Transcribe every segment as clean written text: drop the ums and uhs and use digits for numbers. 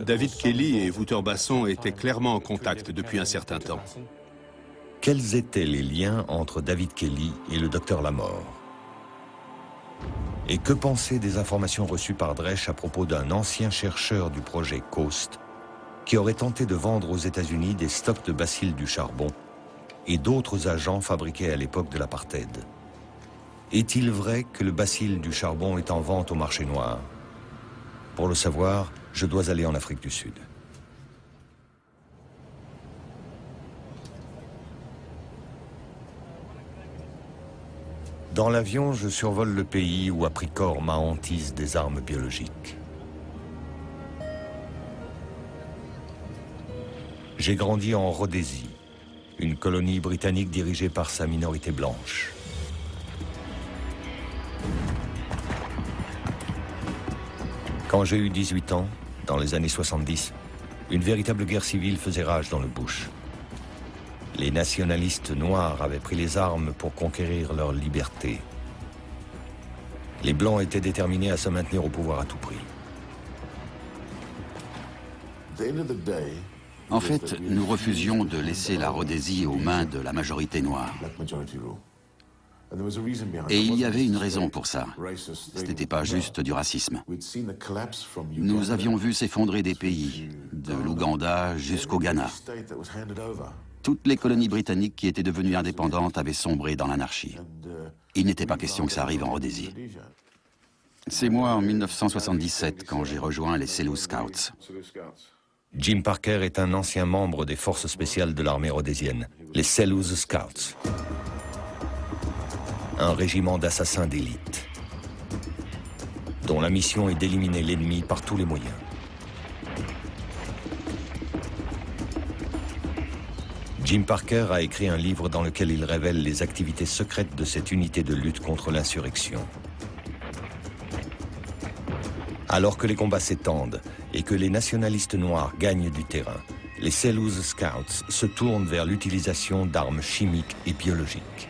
David Kelly et Wouter Basson étaient clairement en contact depuis un certain temps. Quels étaient les liens entre David Kelly et le docteur Lamore? Et que penser des informations reçues par Dresch à propos d'un ancien chercheur du projet COAST qui aurait tenté de vendre aux États-Unis des stocks de bacilles du charbon et d'autres agents fabriqués à l'époque de l'apartheid? Est-il vrai que le bacille du charbon est en vente au marché noir? Pour le savoir, je dois aller en Afrique du Sud. Dans l'avion, je survole le pays où a pris corps ma hantise des armes biologiques. J'ai grandi en Rhodésie, une colonie britannique dirigée par sa minorité blanche. Quand j'ai eu 18 ans, dans les années 70, une véritable guerre civile faisait rage dans le bush. Les nationalistes noirs avaient pris les armes pour conquérir leur liberté. Les Blancs étaient déterminés à se maintenir au pouvoir à tout prix. En fait, nous refusions de laisser la Rhodésie aux mains de la majorité noire. Et il y avait une raison pour ça. Ce n'était pas juste du racisme. Nous avions vu s'effondrer des pays, de l'Ouganda jusqu'au Ghana. Toutes les colonies britanniques qui étaient devenues indépendantes avaient sombré dans l'anarchie. Il n'était pas question que ça arrive en Rhodésie. C'est moi, en 1977, quand j'ai rejoint les Selous Scouts. Jim Parker est un ancien membre des forces spéciales de l'armée rhodésienne, les Selous Scouts. Un régiment d'assassins d'élite, dont la mission est d'éliminer l'ennemi par tous les moyens. Jim Parker a écrit un livre dans lequel il révèle les activités secrètes de cette unité de lutte contre l'insurrection. Alors que les combats s'étendent et que les nationalistes noirs gagnent du terrain, les Selous Scouts se tournent vers l'utilisation d'armes chimiques et biologiques.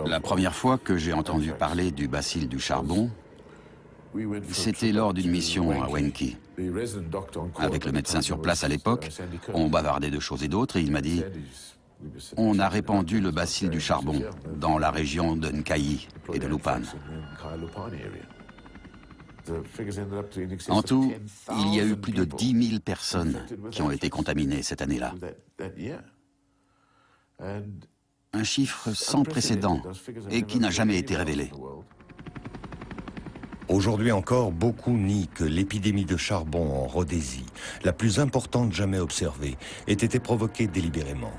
La première fois que j'ai entendu parler du bacille du charbon, c'était lors d'une mission à Wenki. Avec le médecin sur place à l'époque, on bavardait de choses et d'autres et il m'a dit « On a répandu le bacille du charbon dans la région de Nkayi et de Lupan. » En tout, il y a eu plus de 10 000 personnes qui ont été contaminées cette année-là. Un chiffre sans précédent et qui n'a jamais été révélé. Aujourd'hui encore, beaucoup nient que l'épidémie de charbon en Rhodésie, la plus importante jamais observée, ait été provoquée délibérément.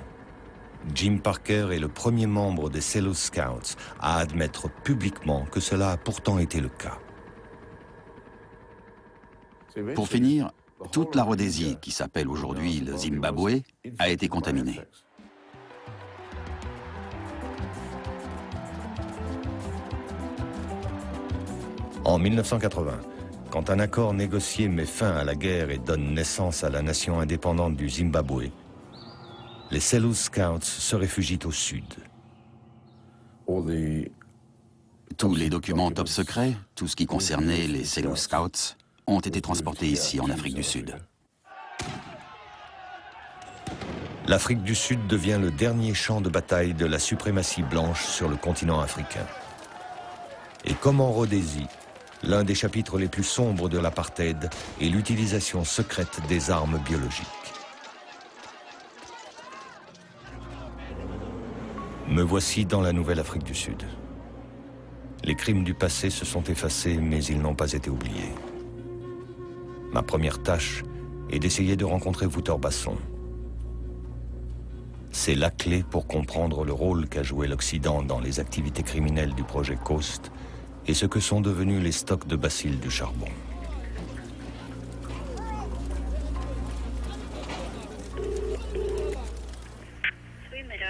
Jim Parker est le premier membre des Selous Scouts à admettre publiquement que cela a pourtant été le cas. Pour finir, toute la Rhodésie, qui s'appelle aujourd'hui le Zimbabwe, a été contaminée. En 1980, quand un accord négocié met fin à la guerre et donne naissance à la nation indépendante du Zimbabwe, les Selous Scouts se réfugient au sud. Tous les documents top secrets, tout ce qui concernait les Selous Scouts, ont été transportés ici, en Afrique du Sud. L'Afrique du Sud devient le dernier champ de bataille de la suprématie blanche sur le continent africain. Et comme en Rhodésie, l'un des chapitres les plus sombres de l'apartheid est l'utilisation secrète des armes biologiques. Me voici dans la nouvelle Afrique du Sud. Les crimes du passé se sont effacés, mais ils n'ont pas été oubliés. Ma première tâche est d'essayer de rencontrer Wouter Basson. C'est la clé pour comprendre le rôle qu'a joué l'Occident dans les activités criminelles du projet COAST et ce que sont devenus les stocks de bacilles du charbon.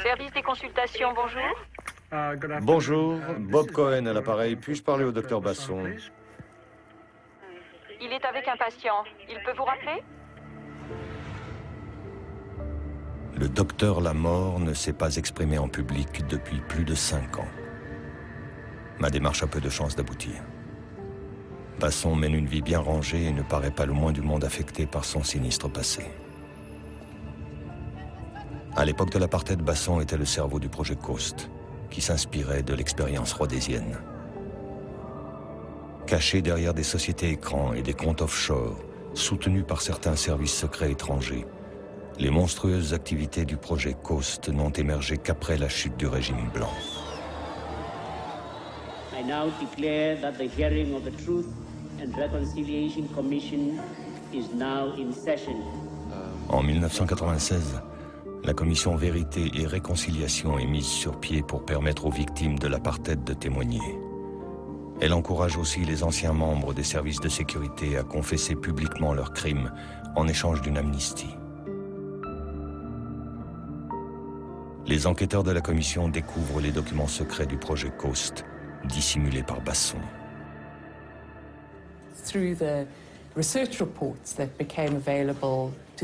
Service des consultations, bonjour. Bonjour, Bob Cohen à l'appareil. Puis-je parler au docteur Basson? Il est avec un patient. Il peut vous rappeler? Le docteur Lamore ne s'est pas exprimé en public depuis plus de 5 ans. Ma démarche a peu de chances d'aboutir. Basson mène une vie bien rangée et ne paraît pas le moins du monde affecté par son sinistre passé. À l'époque de l'apartheid, Basson était le cerveau du projet Coast, qui s'inspirait de l'expérience rhodésienne. Caché derrière des sociétés écrans et des comptes offshore, soutenus par certains services secrets étrangers, les monstrueuses activités du projet Coast n'ont émergé qu'après la chute du régime blanc. I now declare that the hearing of the Truth and Reconciliation Commission is now in session. En 1996, la commission Vérité et Réconciliation est mise sur pied pour permettre aux victimes de l'apartheid de témoigner. Elle encourage aussi les anciens membres des services de sécurité à confesser publiquement leurs crimes en échange d'une amnistie. Les enquêteurs de la commission découvrent les documents secrets du projet Coast, dissimulés par Basson.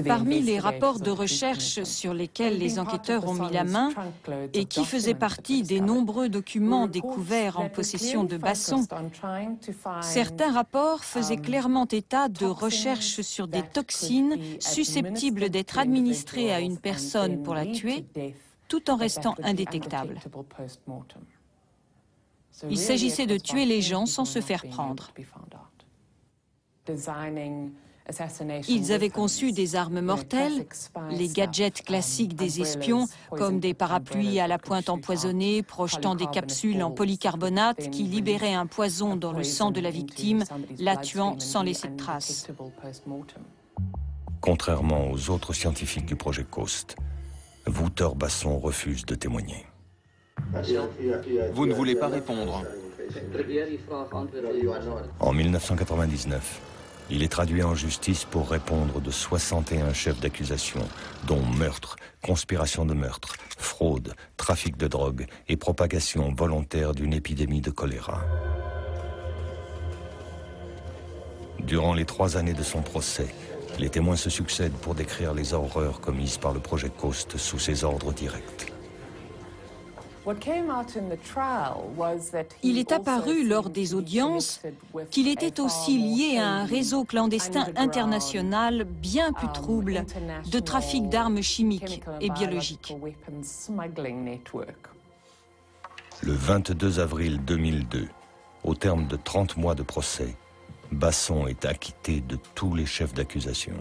Parmi les rapports de recherche sur lesquels les enquêteurs ont mis la main et qui faisaient partie des nombreux documents découverts en possession de Basson, certains rapports faisaient clairement état de recherches sur des toxines susceptibles d'être administrées à une personne pour la tuer, tout en restant indétectables. Il s'agissait de tuer les gens sans se faire prendre. Ils avaient conçu des armes mortelles, les gadgets classiques des espions, comme des parapluies à la pointe empoisonnée, projetant des capsules en polycarbonate qui libéraient un poison dans le sang de la victime, la tuant sans laisser de traces. Contrairement aux autres scientifiques du projet Coast, Wouter Basson refuse de témoigner. Vous ne voulez pas répondre. En 1999, il est traduit en justice pour répondre de 61 chefs d'accusation, dont meurtre, conspiration de meurtre, fraude, trafic de drogue et propagation volontaire d'une épidémie de choléra. Durant les 3 années de son procès, les témoins se succèdent pour décrire les horreurs commises par le projet Coast sous ses ordres directs. Il est apparu lors des audiences qu'il était aussi lié à un réseau clandestin international bien plus trouble de trafic d'armes chimiques et biologiques. Le 22 avril 2002, au terme de 30 mois de procès, Basson est acquitté de tous les chefs d'accusation.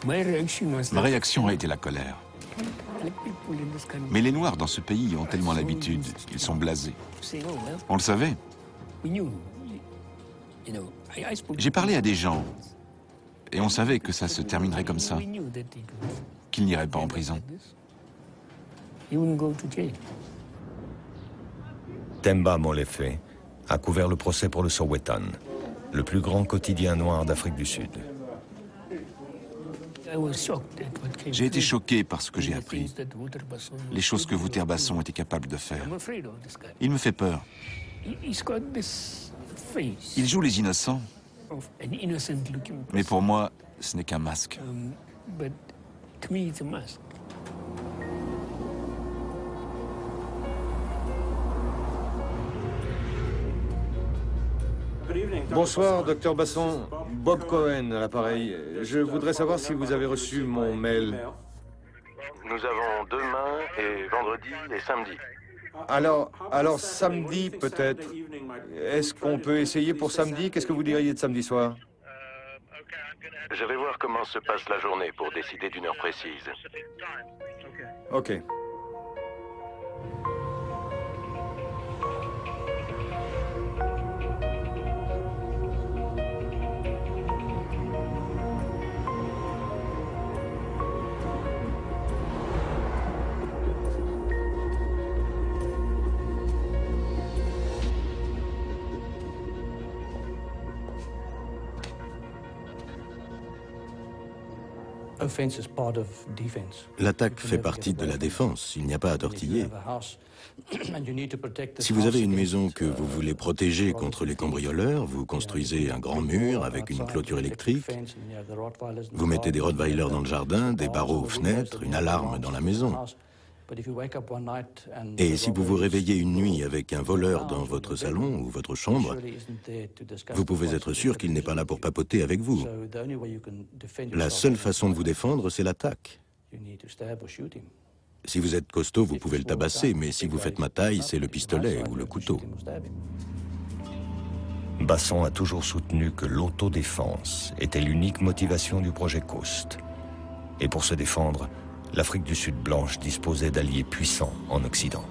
Ma réaction a été la colère. Mais les Noirs dans ce pays ont tellement l'habitude, ils sont blasés. On le savait. J'ai parlé à des gens, et on savait que ça se terminerait comme ça, qu'ils n'iraient pas en prison. Themba Molefe a couvert le procès pour le Sowetan, le plus grand quotidien noir d'Afrique du Sud. J'ai été choqué par ce que j'ai appris. Les choses que Wouter Basson était capable de faire. Il me fait peur. Il joue les innocents. Mais pour moi, ce n'est qu'un masque. Bonsoir, docteur Basson. Bob Cohen à l'appareil. Je voudrais savoir si vous avez reçu mon mail. Nous avons demain et vendredi et samedi. Alors samedi peut-être. Est-ce qu'on peut essayer pour samedi? Qu'est-ce que vous diriez de samedi soir? Je vais voir comment se passe la journée pour décider d'une heure précise. Ok. L'attaque fait partie de la défense, il n'y a pas à tortiller. Si vous avez une maison que vous voulez protéger contre les cambrioleurs, vous construisez un grand mur avec une clôture électrique, vous mettez des Rottweilers dans le jardin, des barreaux aux fenêtres, une alarme dans la maison. Et si vous vous réveillez une nuit avec un voleur dans votre salon ou votre chambre, vous pouvez être sûr qu'il n'est pas là pour papoter avec vous. La seule façon de vous défendre, c'est l'attaque. Si vous êtes costaud, vous pouvez le tabasser, mais si vous faites ma taille, c'est le pistolet ou le couteau. Basson a toujours soutenu que l'autodéfense était l'unique motivation du projet Coast. Et pour se défendre, l'Afrique du Sud blanche disposait d'alliés puissants en Occident.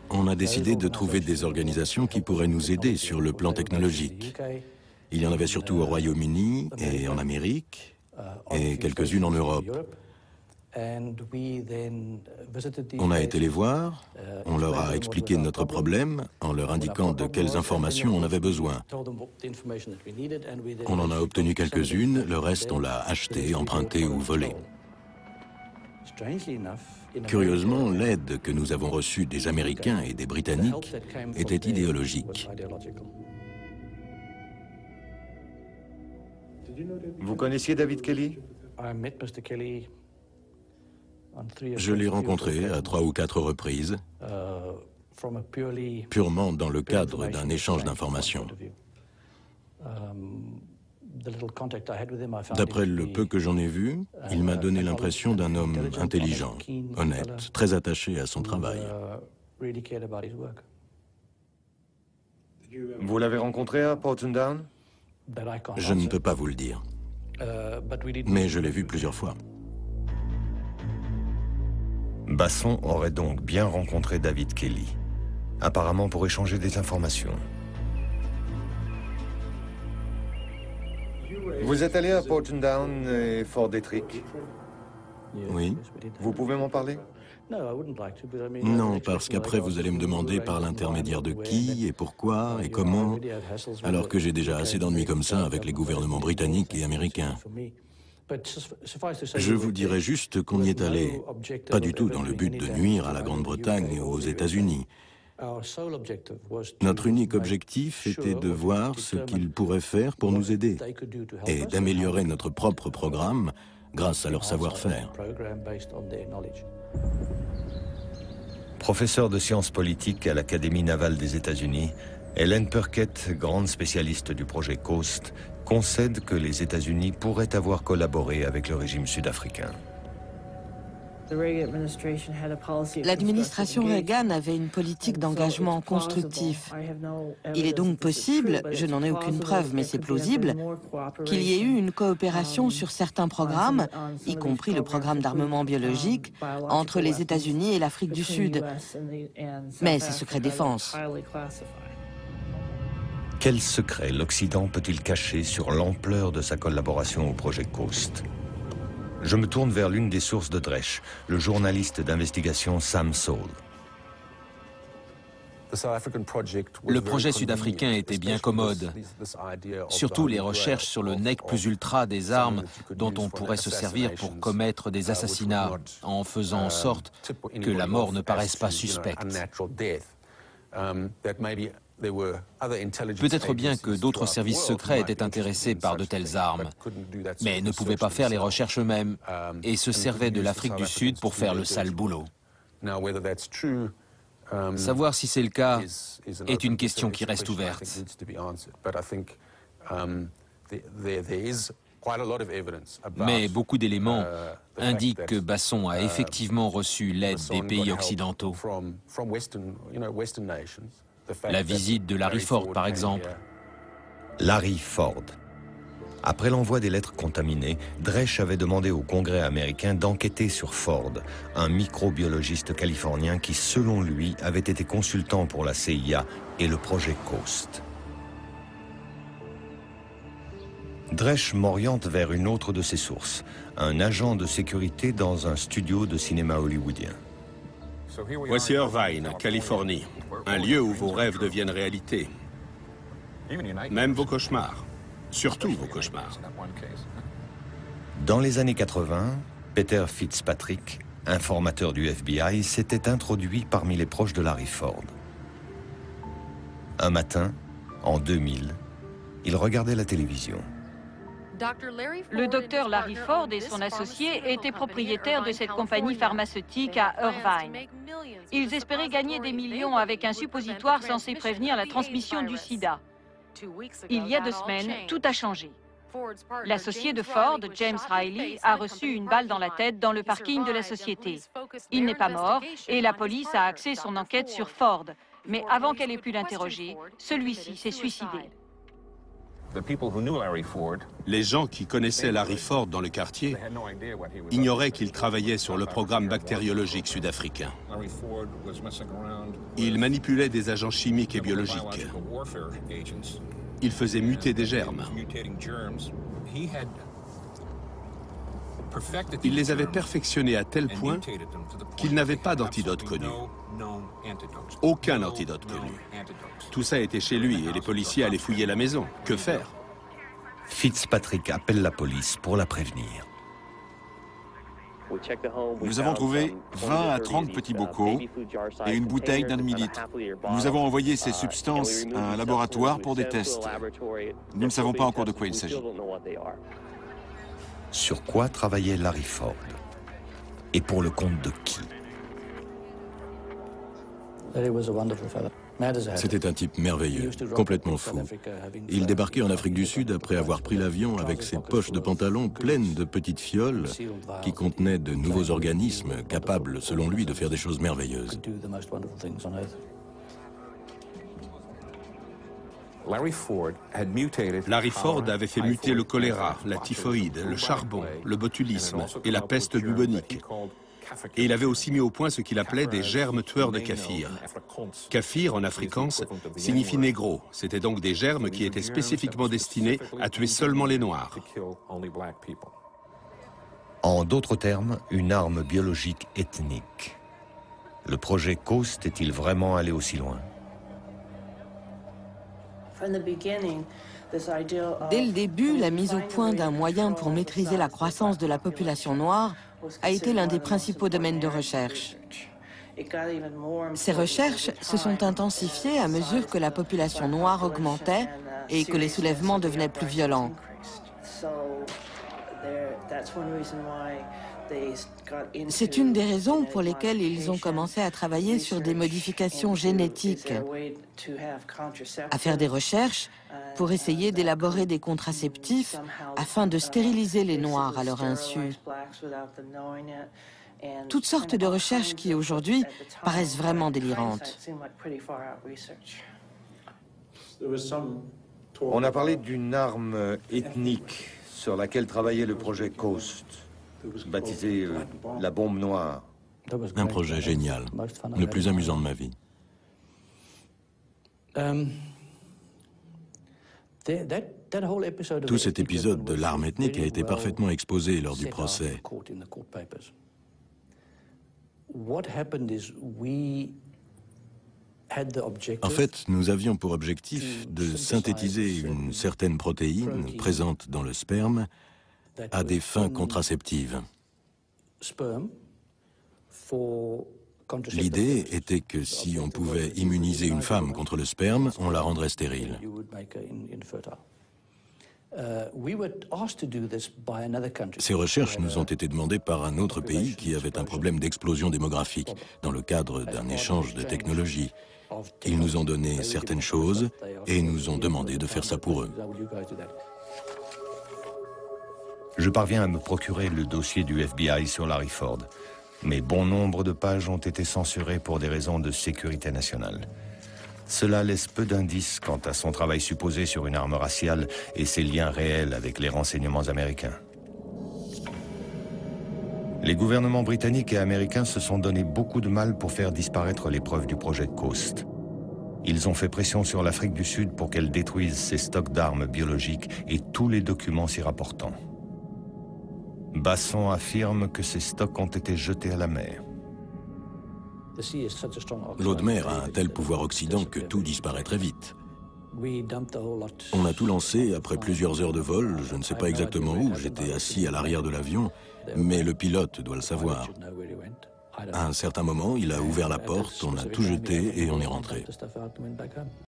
On a décidé de trouver des organisations qui pourraient nous aider sur le plan technologique. Il y en avait surtout au Royaume-Uni et en Amérique, et quelques-unes en Europe. On a été les voir, on leur a expliqué notre problème en leur indiquant de quelles informations on avait besoin. On en a obtenu quelques-unes, le reste on l'a acheté, emprunté ou volé. Curieusement, l'aide que nous avons reçue des Américains et des Britanniques était idéologique. Vous connaissiez David Kelly? Je l'ai rencontré à 3 ou 4 reprises, purement dans le cadre d'un échange d'informations. D'après le peu que j'en ai vu, il m'a donné l'impression d'un homme intelligent, honnête, très attaché à son travail. Vous l'avez rencontré à Porton Down? Je ne peux pas vous le dire, mais je l'ai vu plusieurs fois. Basson aurait donc bien rencontré David Kelly, apparemment pour échanger des informations. Vous êtes allé à Porton Down et Fort Detrick? Oui. Vous pouvez m'en parler? Non, parce qu'après vous allez me demander par l'intermédiaire de qui et pourquoi et comment, alors que j'ai déjà assez d'ennuis comme ça avec les gouvernements britanniques et américains. Je vous dirais juste qu'on y est allé, pas du tout dans le but de nuire à la Grande-Bretagne ou aux États-Unis. Notre unique objectif était de voir ce qu'ils pourraient faire pour nous aider et d'améliorer notre propre programme grâce à leur savoir-faire. Professeure de sciences politiques à l'Académie navale des États-Unis, Helen Perkett, grande spécialiste du projet Coast, concède que les États-Unis pourraient avoir collaboré avec le régime sud-africain. L'administration Reagan avait une politique d'engagement constructif. Il est donc possible, je n'en ai aucune preuve, mais c'est plausible, qu'il y ait eu une coopération sur certains programmes, y compris le programme d'armement biologique, entre les États-Unis et l'Afrique du Sud. Mais c'est secret défense. Quel secret l'Occident peut-il cacher sur l'ampleur de sa collaboration au projet Coast? Je me tourne vers l'une des sources de Dresch, le journaliste d'investigation Sam Saul. Le projet sud-africain était bien commode. Surtout les recherches sur le nec plus ultra des armes dont on pourrait se servir pour commettre des assassinats, en faisant en sorte que la mort ne paraisse pas suspecte. Peut-être bien que d'autres services secrets étaient intéressés par de telles armes, mais ne pouvaient pas faire les recherches eux-mêmes et se servaient de l'Afrique du Sud pour faire le sale boulot. Savoir si c'est le cas est une question qui reste ouverte. Mais beaucoup d'éléments indiquent que Basson a effectivement reçu l'aide des pays occidentaux. La visite de Larry Ford, par exemple. Larry Ford. Après l'envoi des lettres contaminées, Dresch avait demandé au Congrès américain d'enquêter sur Ford, un microbiologiste californien qui, selon lui, avait été consultant pour la CIA et le projet Coast. Dresch m'oriente vers une autre de ses sources, un agent de sécurité dans un studio de cinéma hollywoodien. Voici Irvine, Californie, un lieu où vos rêves deviennent réalité, même vos cauchemars. Surtout vos cauchemars. Dans les années 80, Peter Fitzpatrick, informateur du FBI, s'était introduit parmi les proches de Larry Ford. Un matin, en 2000, il regardait la télévision. Le docteur Larry Ford et son associé étaient propriétaires de cette compagnie pharmaceutique à Irvine. Ils espéraient gagner des millions avec un suppositoire censé prévenir la transmission du sida. Il y a 2 semaines, tout a changé. L'associé de Ford, James Riley, a reçu une balle dans la tête dans le parking de la société. Il n'est pas mort et la police a axé son enquête sur Ford. Mais avant qu'elle ait pu l'interroger, celui-ci s'est suicidé. Les gens qui connaissaient Larry Ford dans le quartier ignoraient qu'il travaillait sur le programme bactériologique sud-africain. Il manipulait des agents chimiques et biologiques. Il faisait muter des germes. Il les avait perfectionnés à tel point qu'il n'avait pas d'antidote connu. Aucun antidote connu. Tout ça était chez lui et les policiers allaient fouiller la maison. Que faire? Fitzpatrick appelle la police pour la prévenir. Nous avons trouvé 20 à 30 petits bocaux et une bouteille d'1 demi-litre. Nous avons envoyé ces substances à un laboratoire pour des tests. Nous ne savons pas encore de quoi il s'agit. Sur quoi travaillait Larry Ford? Et pour le compte de qui? C'était un type merveilleux, complètement fou. Il débarquait en Afrique du Sud après avoir pris l'avion avec ses poches de pantalon pleines de petites fioles qui contenaient de nouveaux organismes capables, selon lui, de faire des choses merveilleuses. Larry Ford avait fait muter le choléra, la typhoïde, le charbon, le botulisme et la peste bubonique. Et il avait aussi mis au point ce qu'il appelait des germes tueurs de kaffir. Kaffir, en afrikaans, signifie négro. C'était donc des germes qui étaient spécifiquement destinés à tuer seulement les Noirs. En d'autres termes, une arme biologique ethnique. Le projet Coast est-il vraiment allé aussi loin? Dès le début, la mise au point d'un moyen pour maîtriser la croissance de la population noire a été l'un des principaux domaines de recherche. Ces recherches se sont intensifiées à mesure que la population noire augmentait et que les soulèvements devenaient plus violents. C'est une des raisons pour lesquelles ils ont commencé à travailler sur des modifications génétiques, à faire des recherches pour essayer d'élaborer des contraceptifs afin de stériliser les Noirs à leur insu. Toutes sortes de recherches qui, aujourd'hui, paraissent vraiment délirantes. On a parlé d'une arme ethnique sur laquelle travaillait le projet Coast, baptisé la bombe noire. Un projet génial, le plus amusant de ma vie. Tout cet épisode de l'arme ethnique a été parfaitement exposé lors du procès. En fait, nous avions pour objectif de synthétiser une certaine protéine présente dans le sperme à des fins contraceptives. L'idée était que si on pouvait immuniser une femme contre le sperme, on la rendrait stérile. Ces recherches nous ont été demandées par un autre pays qui avait un problème d'explosion démographique dans le cadre d'un échange de technologies. Ils nous ont donné certaines choses et nous ont demandé de faire ça pour eux. Je parviens à me procurer le dossier du FBI sur Larry Ford, mais bon nombre de pages ont été censurées pour des raisons de sécurité nationale. Cela laisse peu d'indices quant à son travail supposé sur une arme raciale et ses liens réels avec les renseignements américains. Les gouvernements britanniques et américains se sont donné beaucoup de mal pour faire disparaître les preuves du projet Coast. Ils ont fait pression sur l'Afrique du Sud pour qu'elle détruise ses stocks d'armes biologiques et tous les documents s'y rapportant. Basson affirme que ces stocks ont été jetés à la mer. L'eau de mer a un tel pouvoir oxydant que tout disparaît très vite. On a tout lancé après plusieurs heures de vol, je ne sais pas exactement où, j'étais assis à l'arrière de l'avion, mais le pilote doit le savoir. À un certain moment, il a ouvert la porte, on a tout jeté et on est rentré.